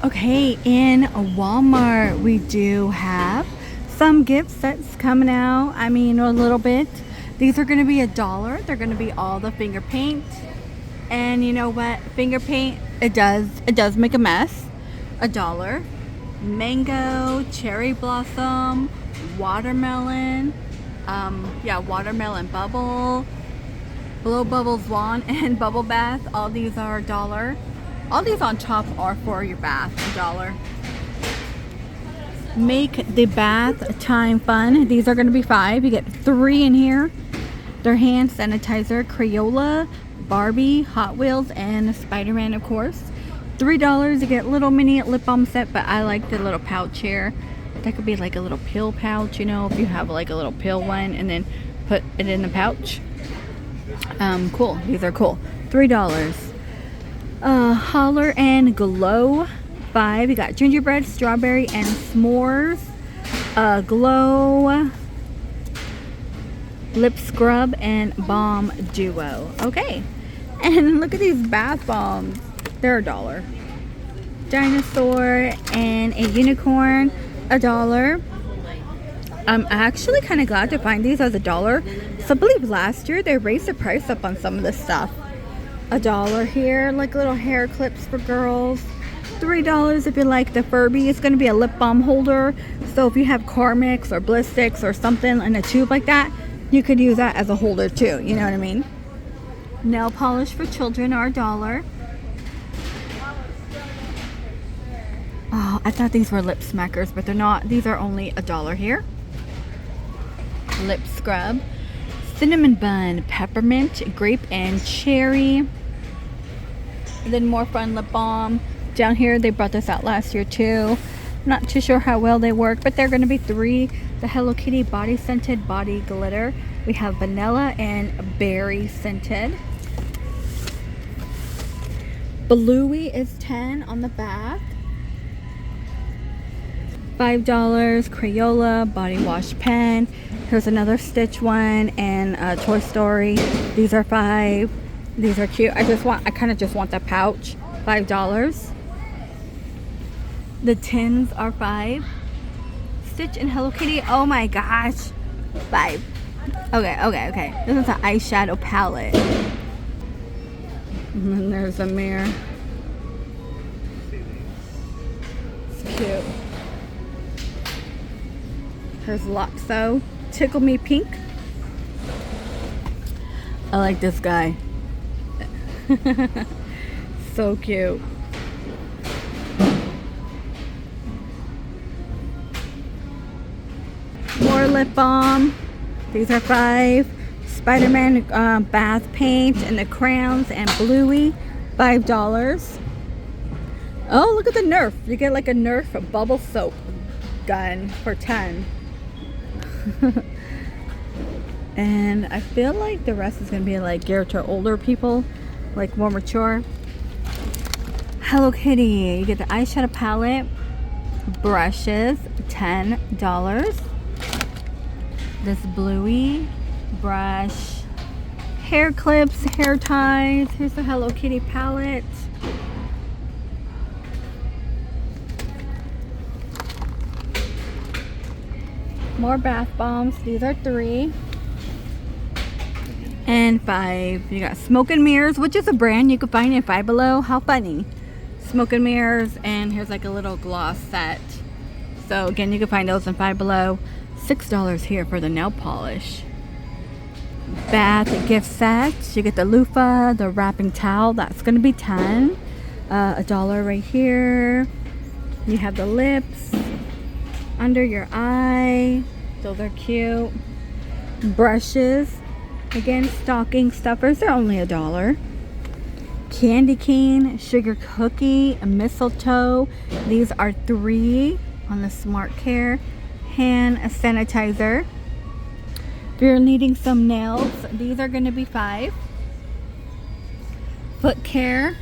Okay, in Walmart, we do have some gift sets coming out. I mean, a little bit. These are going to be $1. They're going to be all the finger paint. And you know what? Finger paint, it does make a mess. $1. Mango, cherry blossom, watermelon, yeah, watermelon bubble, blow bubbles wand, and bubble bath. All these are $1. All these on top are for your bath, $1. Make the bath time fun. These are going to be $5. You get 3 in here. They're hand sanitizer, Crayola, Barbie, Hot Wheels, and Spider-Man, of course. $3. You get little mini lip balm set, but I like the little pouch here. That could be like a little pill pouch, you know, if you have like a little pill one, and then put it in the pouch. Cool. These are cool. $3. Holler and Glow, $5. You got gingerbread, strawberry, and s'mores. Glow lip scrub and balm duo. Okay, and look at these bath bombs. They're $1. Dinosaur and a unicorn, $1. I'm actually kind of glad to find these as $1. So I believe last year they raised the price up on some of this stuff. $1 here, like little hair clips for girls. $3 if you like the Furby. It's going to be a lip balm holder. So if you have Carmex or Blistix or something in a tube like that, you could use that as a holder too. You know what I mean? Nail polish for children are $1. Oh, I thought these were lip smackers, but they're not. These are only $1 here. Lip scrub, cinnamon bun, peppermint, grape, and cherry. And then more fun lip balm. Down here, they brought this out last year too. Not too sure how well they work, but they're going to be $3. The Hello Kitty body scented body glitter. We have vanilla and berry scented. Bluey is $10 on the back. $5 Crayola body wash pen. Here's another Stitch one and Toy Story. These are $5. These are cute. I kind of just want that pouch. $5. The tins are $5. Stitch and Hello Kitty. Oh my gosh. $5. Okay. This is an eyeshadow palette. And then there's a mirror. It's cute. Here's Lotso. Tickle Me Pink. I like this guy. So cute. More lip balm. These are $5. Spider-Man bath paint and the crayons and Bluey, $5. Oh, look at the Nerf. You get like a Nerf bubble soap gun for $10. And I feel like the rest is going to be like geared to older people, like more mature. Hello Kitty. You get the eyeshadow palette, brushes, $10. This Bluey brush, hair clips, hair ties. Here's the Hello Kitty palette. More bath bombs. These are $3 and $5. You got Smoke and Mirrors, which is a brand you can find in Five Below. How funny. Smoke and Mirrors, and here's like a little gloss set. So again, you can find those in Five Below. $6 here for the nail polish. Bath gift set. You get the loofah, the wrapping towel. That's going to be $10. $1 right here. You have the lips under your eye. Those are cute. Brushes. Again, stocking stuffers. They're only $1. Candy cane, sugar cookie, mistletoe. These are $3 on the Smart Care. Hand sanitizer. If you're needing some nails, these are going to be $5. Foot care,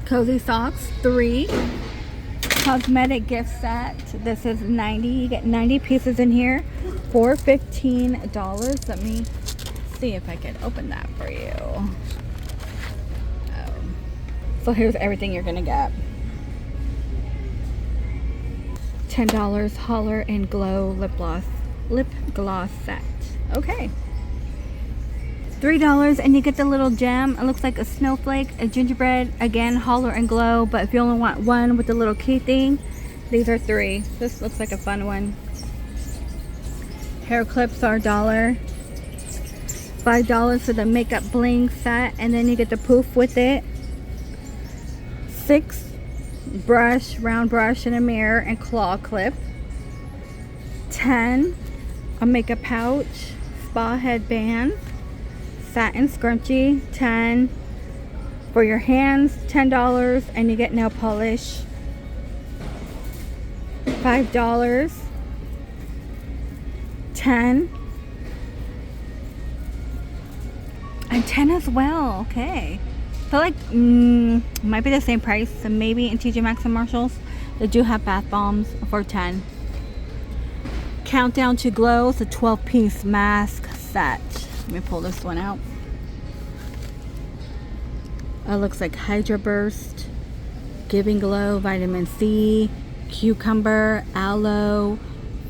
cozy socks, $3. Cosmetic gift set. This is $90. You get 90 pieces in here for $15. Let me see if I can open that for you. So here's everything you're gonna get. $10 Holler and Glow lip gloss set. Okay. $3 and you get the little gem. It looks like a snowflake, a gingerbread, again Holler and Glow, but if you only want one with the little key thing, these are $3. This looks like a fun one. Hair clips are $1. $5 for the makeup bling set, and then you get the poof with it. $6 brush, round brush and a mirror and claw clip. $10 a makeup pouch, spa headband, satin scrunchie. $10 for your hands. $10 and you get nail polish. $5. $10 and $10 as well. Okay, I feel like might be the same price, so maybe in TJ Maxx and Marshalls they do have bath bombs for $10. Countdown to Glow, it's a 12-piece mask set. Let me pull this one out. It looks like Hydra Burst, Giving Glow, Vitamin C, Cucumber, Aloe,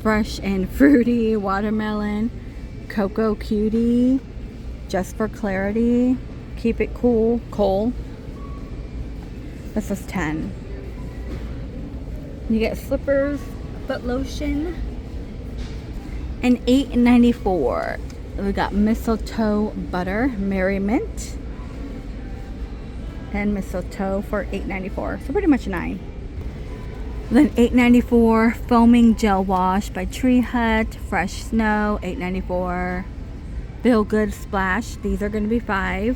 Fresh and Fruity, Watermelon, Cocoa Cutie, Just for Clarity, Keep It Cool, Coal. This is $10. You get slippers, foot lotion, and $8.94. We got mistletoe butter, Merry Mint, and mistletoe for $8.94. So pretty much $9. Then $8.94 foaming gel wash by Tree Hut, Fresh Snow, $8.94. Feel Good Splash, these are going to be $5.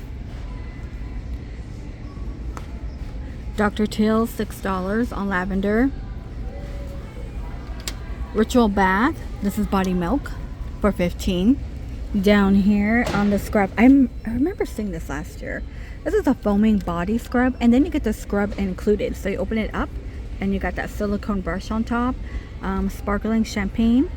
Dr. Teal's $6 on lavender. Ritual Bath, this is body milk for $15. Down here on the scrub, I remember seeing this last year. This is a foaming body scrub, and then you get the scrub included. So you open it up and you got that silicone brush on top. Sparkling champagne.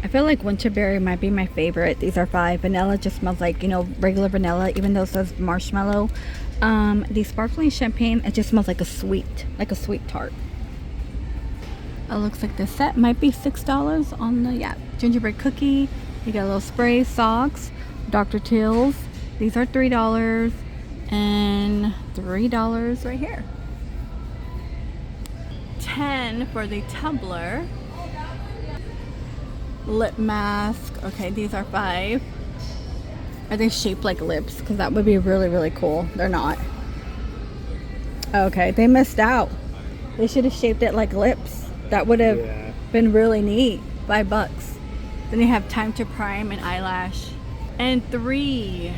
I feel like Winterberry might be my favorite. These are $5. Vanilla just smells like, you know, regular vanilla, even though it says marshmallow. The sparkling champagne, it just smells like a sweet tart. It looks like this set might be $6 on the, gingerbread cookie. You get a little spray, socks, Dr. Teal's. These are $3 and $3 right here. $10 for the tumbler. Lip mask. Okay, these are $5. Are they shaped like lips? Because that would be really, really cool. They're not. Okay, they missed out. They should have shaped it like lips. That would have been really neat. $5. Then you have Time to Prime and eyelash. And $3.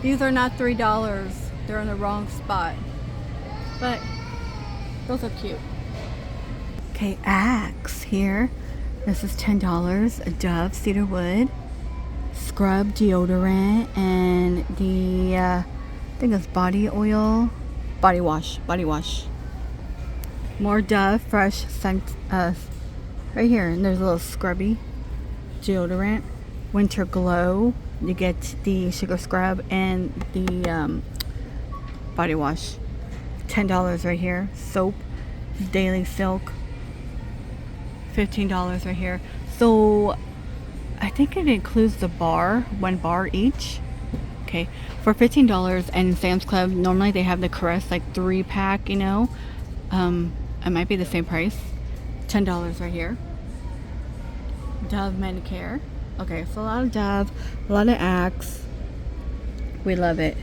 These are not $3. They're in the wrong spot. But those are cute. Okay, Axe here. This is $10. A Dove Cedarwood scrub deodorant, and the I think it's body oil, body wash. More Dove fresh scent right here, and there's a little scrubby deodorant. Winter Glow, you get the sugar scrub and the body wash. $10 right here. Soap, Daily Silk, $15 right here. So I think it includes the bar, one bar each. Okay, for $15. And Sam's Club, normally they have the Caress like 3-pack, you know. It might be the same price. $10 right here. Dove Medicare. Okay, so a lot of Dove, a lot of Axe. We love it.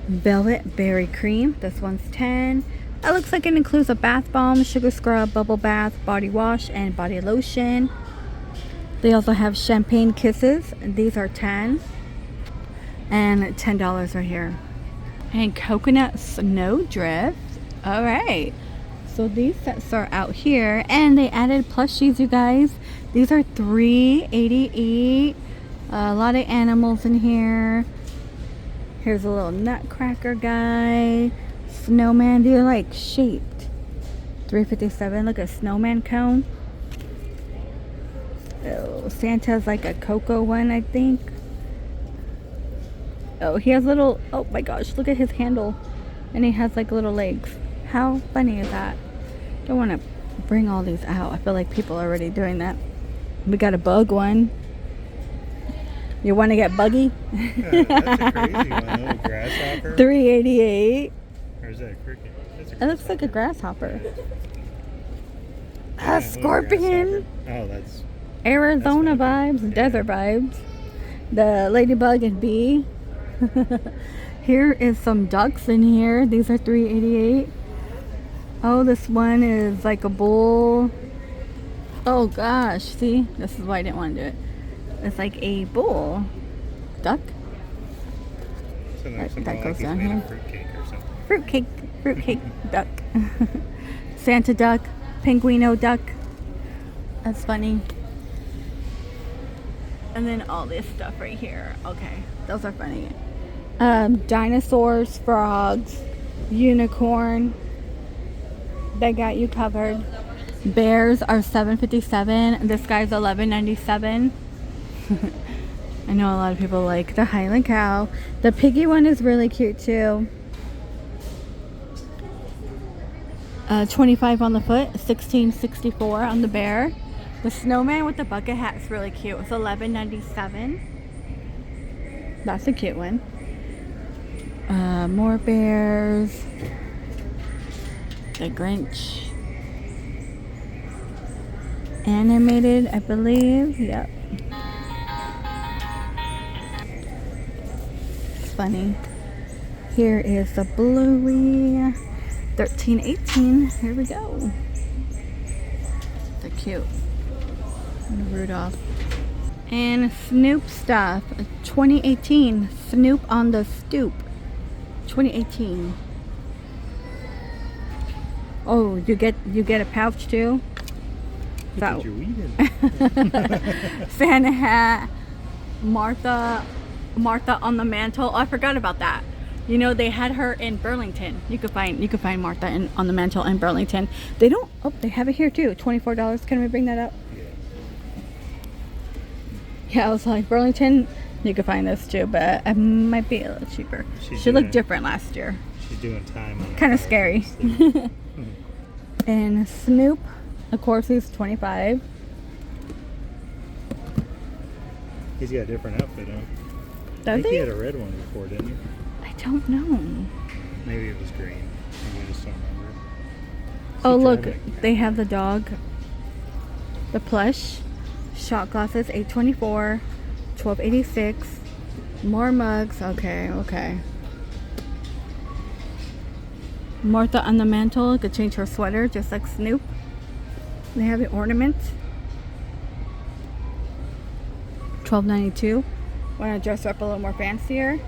Velvet Berry Cream. This one's $10. That looks like it includes a bath bomb, sugar scrub, bubble bath, body wash, and body lotion. They also have Champagne Kisses. These are $10. And $10 right here. And Coconut Snowdrift. Alright. So these sets are out here. And they added plushies, you guys. These are $3.88. A lot of animals in here. Here's a little nutcracker guy. Snowman. They're like shaped. $3.57. Look at snowman cone. Oh, Santa's like a cocoa one, I think. Oh, he has little, oh my gosh, look at his handle. And he has like little legs. How funny is that? Don't want to bring all these out. I feel like people are already doing that. We got a bug one. You want to get buggy? Yeah, that's a crazy one. A little grasshopper. $3.88. Or is that a cricket? That's a It looks like a grasshopper. Yeah, A scorpion. Oh, that's Arizona that's vibes, desert vibes. The ladybug and bee. Here is some ducks in here. These are $3.88. Oh, this one is like a bull. Oh gosh, see? This is why I didn't want to do it. It's like a bull. Duck. so Right, something that like goes he's down made here. of fruitcake or something. Fruitcake duck. Santa duck, pinguino duck. That's funny. And then all this stuff right here. Okay, those are funny. Dinosaurs, frogs, unicorn. They got you covered. Bears are $7.57. This guy's $11.97. I know a lot of people like the Highland cow. The piggy one is really cute too. 25 on the foot, $16.64 on the bear. The snowman with the bucket hat is really cute. It's $11.97. That's a cute one. More bears. The Grinch. Animated, I believe. Yep. It's funny. Here is the Bluey. $13.18. Here we go. They're cute. And Rudolph. And Snoop stuff. 2018. Snoop on the Stoop. 2018. Oh, you get a pouch too? Look at you eating. Santa hat. Martha on the mantle. Oh, I forgot about that. You know, they had her in Burlington. You could find Martha on the mantle in Burlington. They don't. Oh, they have it here too. $24. Can we bring that up? Yeah, I was like, Burlington. You could find this too, but it might be a little cheaper. She looked different last year. She's doing time on Kind of scary. And Snoop, of course, he's 25. He's got a different outfit on. I Does think he he? had a red one before, didn't he? I don't know. Maybe it was green. Maybe I just don't remember. Oh, look, driving? they have the dog. The plush. Shot glasses, $8.24. $12.86. More mugs. Okay. Martha on the mantle could change her sweater just like Snoop. They have the ornament. $12.92. Want to dress her up a little more fancier?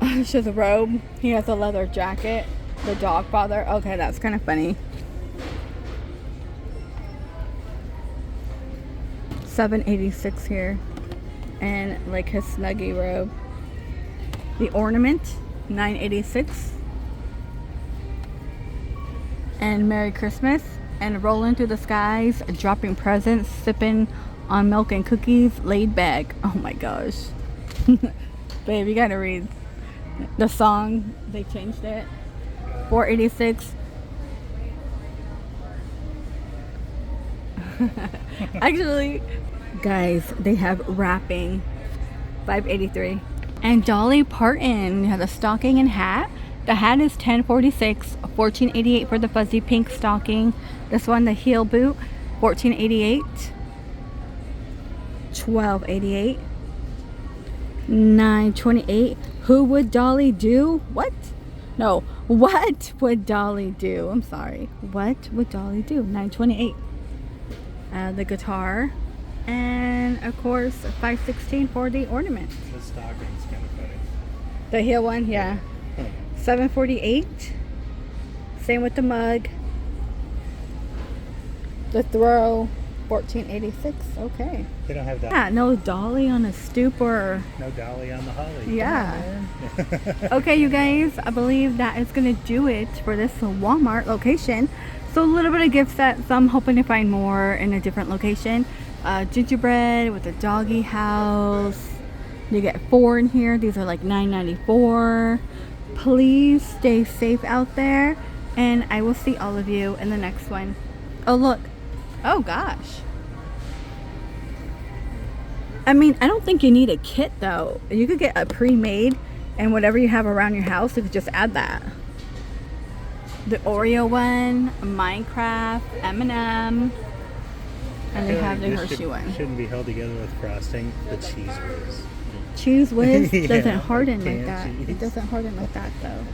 She has a robe. He has a leather jacket. The dog father. Okay, that's kind of funny. $7.86 here. And like his snuggie robe. The ornament, $9.86. And Merry Christmas. And rolling through the skies, dropping presents, sipping on milk and cookies, laid back. Oh my gosh. Babe, you gotta read the song. They changed it. $4.86. Actually, guys, they have wrapping. $5.83. And Dolly Parton has a stocking and hat. The hat is $10.46. $14.88 for the fuzzy pink stocking. This one, the heel boot, $14.88. $12.88. $9.28. Who would Dolly do? What? No. What would Dolly do? I'm sorry. What would Dolly do? $9.28. The guitar. And of course, $5.16 for the ornament. The stocking's kind of funny. The heel one, yeah. $7.48. Same with the mug. The throw, $14.86. Okay. They don't have that. Yeah, no dolly on a stoop or. No dolly on the holly. Yeah. Okay, you guys, I believe that is gonna do it for this Walmart location. So a little bit of gift sets. I'm hoping to find more in a different location. Gingerbread with a doggy house. You get 4 in here. These are like $9.94. Please stay safe out there, and I will see all of you in the next one. Oh, look. Oh, gosh. I mean, I don't think you need a kit, though. You could get a pre-made, and whatever you have around your house, you could just add that. The Oreo one, Minecraft, M&M, and they have the Hershey one. Shouldn't be held together with frosting. The cheese whiz. Cheese whiz Yeah, doesn't harden like canned that. cheese. It doesn't harden like that, though.